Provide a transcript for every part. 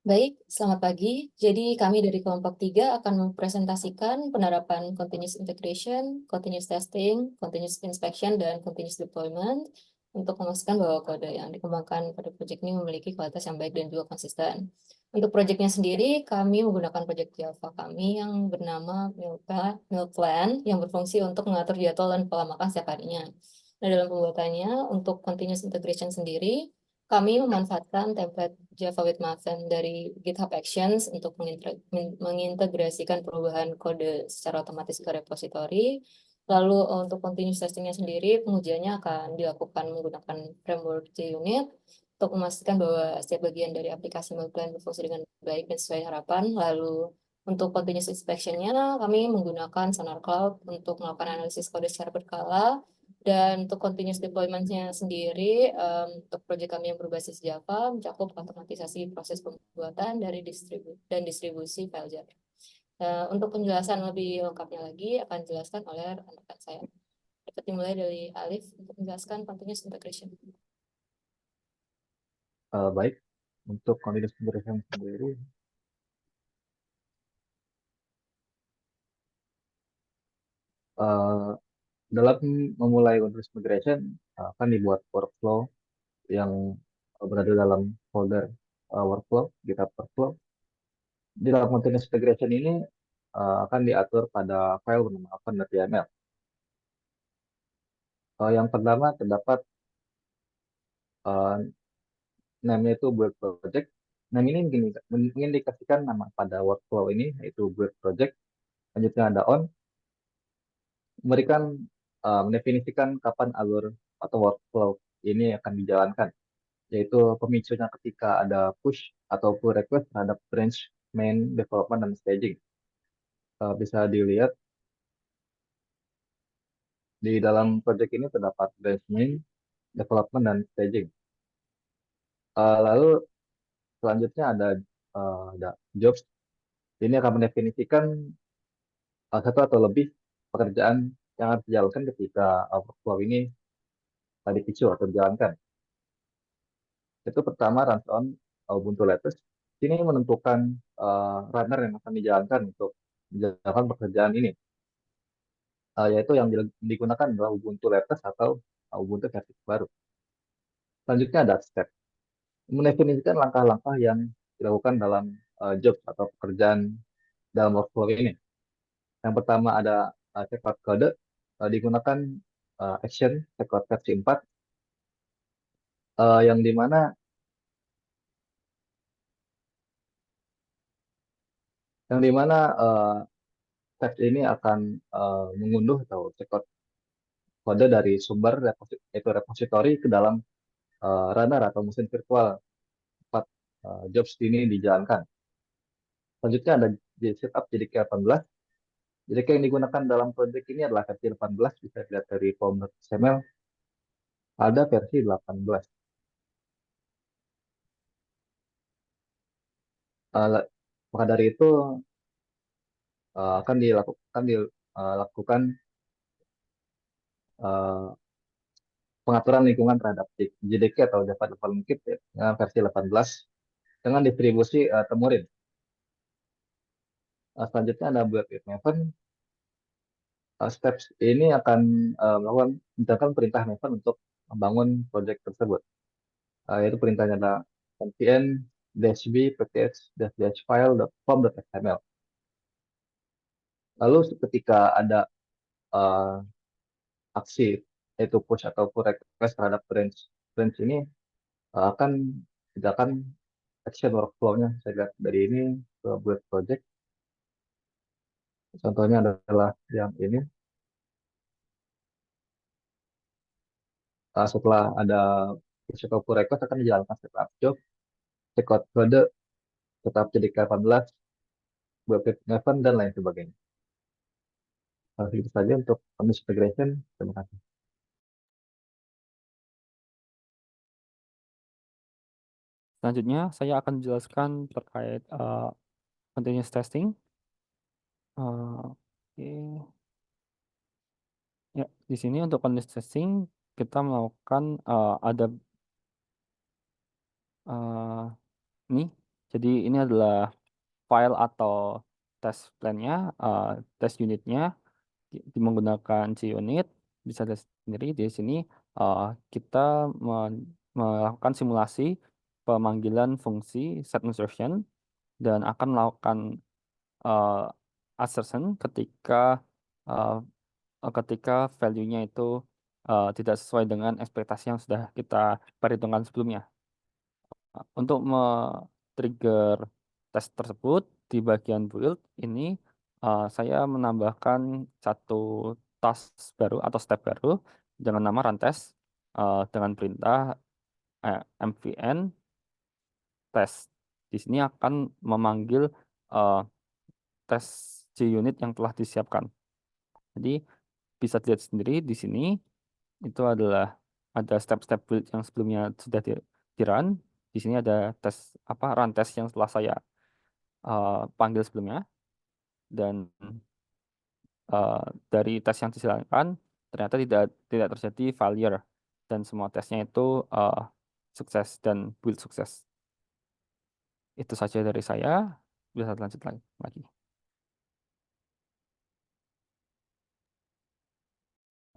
Baik, selamat pagi. Jadi kami dari kelompok 3 akan mempresentasikan penerapan continuous integration, continuous testing, continuous inspection, dan continuous deployment untuk memastikan bahwa kode yang dikembangkan pada proyek ini memiliki kualitas yang baik dan juga konsisten. Untuk proyeknya sendiri, kami menggunakan proyek Java kami yang bernama Milplan yang berfungsi untuk mengatur jadwal dan pola makan setiap harinya. Nah, dalam pembuatannya, untuk continuous integration sendiri, kami memanfaatkan template Java with Maven dari GitHub Actions untuk mengintegrasikan perubahan kode secara otomatis ke repositori. Lalu untuk continuous testingnya sendiri, pengujiannya akan dilakukan menggunakan framework JUnit untuk memastikan bahwa setiap bagian dari aplikasi Milplan berfungsi dengan baik dan sesuai harapan. Lalu untuk continuous inspection-nya, kami menggunakan Sonar Cloud untuk melakukan analisis kode secara berkala. Dan untuk continuous deployment-nya sendiri, untuk proyek kami yang berbasis Java, mencakup otomatisasi proses pembuatan dari distribusi file Java. Untuk penjelasan lebih lengkapnya lagi akan dijelaskan oleh rekan saya. Dapat dimulai dari Alif untuk menjelaskan continuous integration. Baik, untuk continuous integration sendiri, uh, dalam memulai continuous integration akan dibuat workflow yang berada dalam folder workflow, GitHub workflow. Di dalam continuous integration ini akan diatur pada file bernama open.yml. Yang pertama terdapat uh, name-nya itu build project. Name ini mengindikasikan nama pada workflow ini, yaitu build project. Selanjutnya ada on, mendefinisikan kapan alur atau workflow ini akan dijalankan, yaitu pemicunya ketika ada push atau pull request terhadap branch main development dan staging. Bisa dilihat di dalam project ini terdapat branch main, development, dan staging. Lalu selanjutnya ada jobs. Ini akan mendefinisikan satu atau lebih pekerjaan yang harus dijalankan ketika workflow ini dipicu atau dijalankan. Itu pertama runs on Ubuntu latest. Ini menentukan runner yang akan dijalankan untuk menjalankan pekerjaan ini, yaitu yang digunakan adalah Ubuntu latest atau Ubuntu versi baru. Selanjutnya ada step, mendefinisikan langkah-langkah yang dilakukan dalam job atau pekerjaan dalam workflow ini. Yang pertama ada checkout kode, digunakan action checkout versi 4, yang dimana yang dimana tab ini akan mengunduh atau cekot kode dari sumber yaitu repository ke dalam runner atau mesin virtual tempat jobs ini dijalankan. Selanjutnya ada setup JDK 18. JDK yang digunakan dalam project ini adalah versi 18, bisa dilihat dari form.xml, ada versi 18. Maka dari itu akan dilakukan uh, pengaturan lingkungan terhadap JDK atau Java Development Kit ya, dengan versi 18 dengan distribusi Temurin. Selanjutnya ada build with Maven. Steps ini akan menjalankan perintah Maven untuk membangun project tersebut. Yaitu perintahnya adalah npm -b package -file form.xml. Lalu ketika ada uh, aksi yaitu push atau pull request terhadap branch ini akan tindakan action workflow-nya. Saya lihat dari ini ke build project. Contohnya adalah yang ini. Setelah ada push atau pull request akan dijalankan setup job, checkout kode, tetap jadi 18, buat Maven, dan lain sebagainya. Itu saja untuk continuous integration. Terima kasih. Selanjutnya, saya akan menjelaskan terkait continuous testing. Oke. Ya, di sini untuk continuous testing kita melakukan ada ini Jadi ini adalah file atau test plan-nya, test unitnya menggunakan JUnit. Bisa lihat sendiri di sini kita melakukan simulasi pemanggilan fungsi set insertion dan akan melakukan uh, assertion ketika value-nya itu tidak sesuai dengan ekspektasi yang sudah kita perhitungkan sebelumnya. Untuk trigger tes tersebut di bagian build ini saya menambahkan satu task baru atau step baru dengan nama run test dengan perintah mvn test. Di sini akan memanggil uh, tes JUnit yang telah disiapkan. Jadi bisa dilihat sendiri di sini itu adalah ada step-step build yang sebelumnya sudah di run. Di sini ada tes run test yang telah saya panggil sebelumnya, dan dari tes yang disilakan ternyata tidak terjadi failure dan semua tesnya itu sukses dan build sukses. Itu saja dari saya. Bisa lanjut lagi.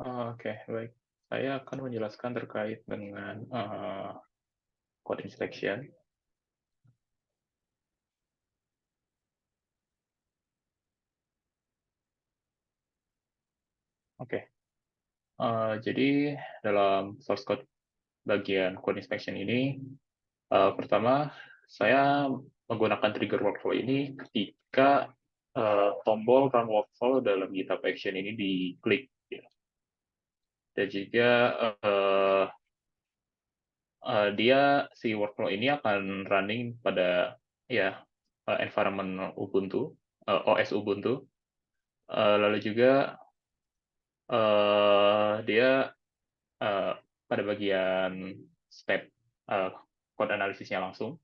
Oke, baik. Saya akan menjelaskan terkait dengan code inspection. Oke. Jadi dalam source code bagian code inspection ini, pertama saya menggunakan trigger workflow ini ketika tombol run workflow dalam GitHub Action ini diklik. Dan juga dia si workflow ini akan running pada environment Ubuntu, OS Ubuntu. Lalu juga dia pada bagian step code analisisnya langsung,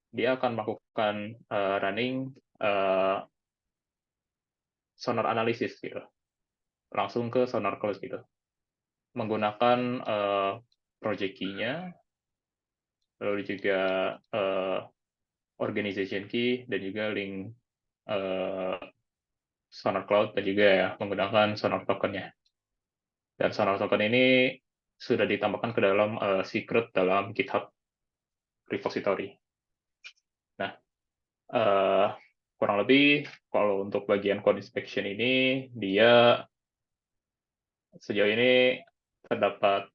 dia akan melakukan running sonar analysis gitu, langsung ke sonar close gitu, menggunakan project key-nya, lalu juga organization key, dan juga link Sonar Cloud, dan juga ya menggunakan Sonar Token-nya. Dan Sonar Token ini sudah ditambahkan ke dalam secret dalam GitHub repository. Nah, kurang lebih kalau untuk bagian code inspection ini, dia sejauh ini terdapat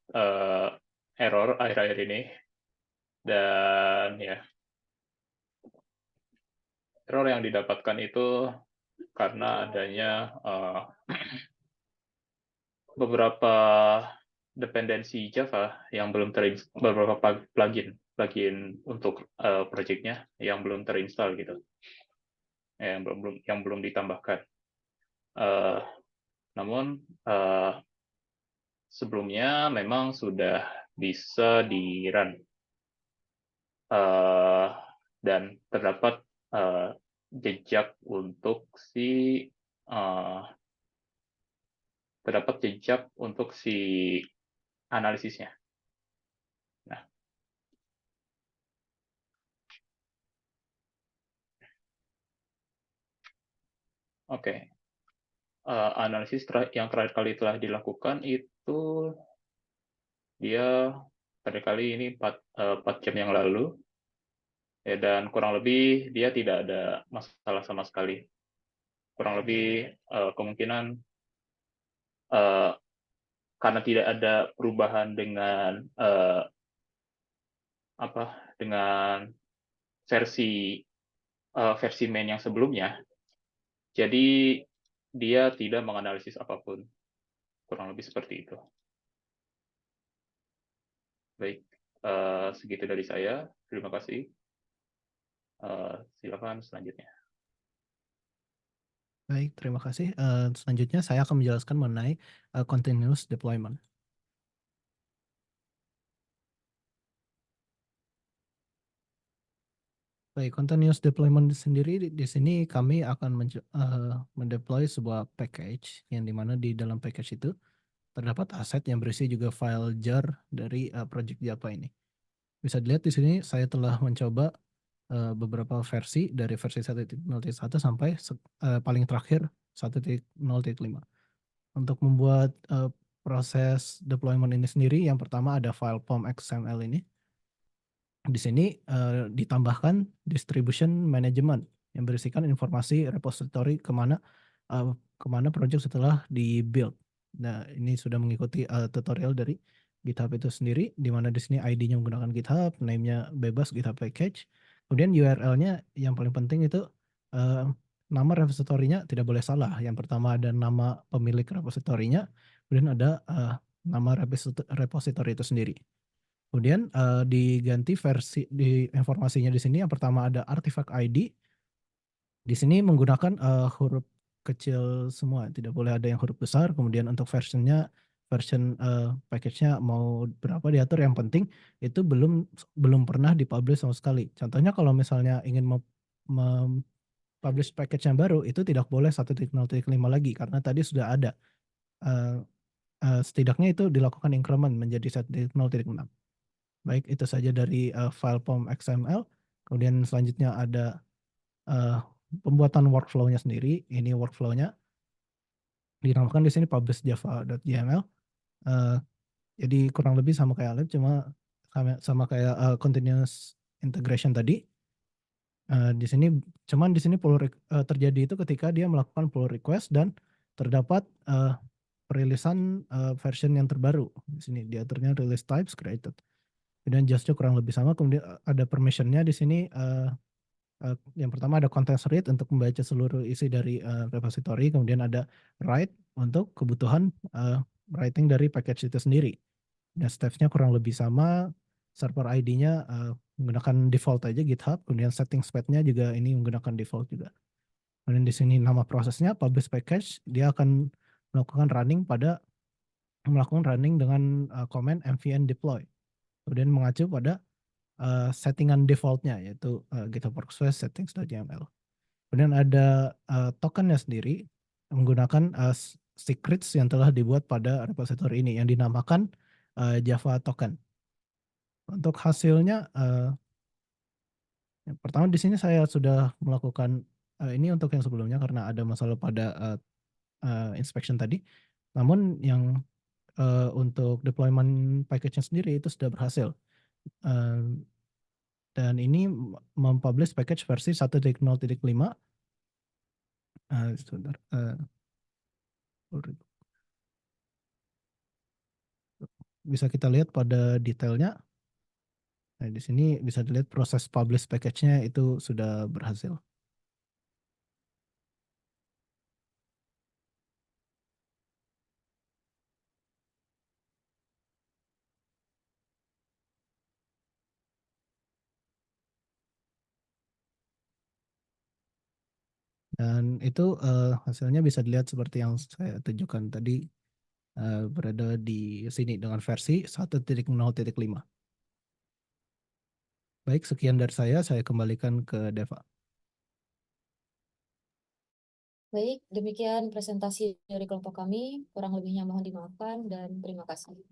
error akhir-akhir ini, dan ya error yang didapatkan itu karena adanya beberapa dependensi Java yang belum beberapa plugin untuk project-nya yang belum terinstall gitu, yang belum ditambahkan. Namun sebelumnya memang sudah bisa di run dan terdapat jejak untuk analisisnya. Nah, oke. Analisis yang terakhir kali telah dilakukan itu dia terakhir kali ini 4 jam yang lalu, ya, dan kurang lebih dia tidak ada masalah sama sekali. Kurang lebih kemungkinan karena tidak ada perubahan dengan versi main yang sebelumnya, jadi dia tidak menganalisis apapun. Kurang lebih seperti itu. Baik, segitu dari saya. Terima kasih. Silakan selanjutnya. Baik, terima kasih. Selanjutnya saya akan menjelaskan mengenai continuous deployment. Baik, continuous deployment sendiri di sini kami akan mendeploy sebuah package yang dimana di dalam package itu terdapat aset yang berisi juga file jar dari project Java ini. Bisa dilihat di sini saya telah mencoba beberapa versi dari versi 1.0.1 sampai paling terakhir 1.0.5. Untuk membuat proses deployment ini sendiri, yang pertama ada file pom XML ini. Di sini ditambahkan distribution management yang berisikan informasi repository kemana project setelah di build. Nah, ini sudah mengikuti tutorial dari GitHub itu sendiri, di mana di sini ID-nya menggunakan GitHub, name-nya bebas GitHub package. Kemudian URL-nya yang paling penting itu nama repository-nya tidak boleh salah. Yang pertama ada nama pemilik repository-nya, kemudian ada nama repository itu sendiri. Kemudian diganti versi di informasinya di sini. Yang pertama ada artifact ID. Di sini menggunakan huruf kecil semua, tidak boleh ada yang huruf besar. Kemudian untuk version package-nya mau berapa diatur. Yang penting itu belum pernah dipublish sama sekali. Contohnya kalau misalnya ingin publish package yang baru, itu tidak boleh 1.0.5 lagi karena tadi sudah ada. Setidaknya itu dilakukan increment menjadi 1.0.6. Baik, itu saja dari file pom XML. Kemudian selanjutnya ada pembuatan workflow-nya sendiri. Ini workflow-nya dinamakan di sini publish java.yml. Jadi kurang lebih sama kayak lab, cuma sama kayak continuous integration tadi. Di sini terjadi itu ketika dia melakukan pull request dan terdapat perilisan version yang terbaru. Di sini diaturnya release types created. Kemudian just kurang lebih sama. Kemudian ada permission-nya di sini. Yang pertama ada contents read untuk membaca seluruh isi dari repository. Kemudian ada write untuk kebutuhan writing dari package itu sendiri. Dan steps-nya kurang lebih sama. Server ID-nya menggunakan default aja GitHub. Kemudian settings path-nya juga ini menggunakan default juga. Kemudian di sini nama prosesnya publish package. Dia akan melakukan running dengan command mvn deploy. Kemudian mengacu pada settingan defaultnya yaitu GitHub Workspace settings.yml. Kemudian ada tokennya sendiri menggunakan secrets yang telah dibuat pada repository ini yang dinamakan Java token. Untuk hasilnya, yang pertama di sini saya sudah melakukan ini untuk yang sebelumnya karena ada masalah pada inspection tadi. Namun yang untuk deployment package-nya sendiri itu sudah berhasil. Dan ini mempublish package versi 1.0.5. Bisa kita lihat pada detailnya. Nah, di sini bisa dilihat proses publish package-nya itu sudah berhasil. Dan itu hasilnya bisa dilihat seperti yang saya tunjukkan tadi, berada di sini dengan versi 1.0.5. Baik, sekian dari saya kembalikan ke Deva. Baik, demikian presentasi dari kelompok kami. Kurang lebihnya mohon dimaafkan dan terima kasih.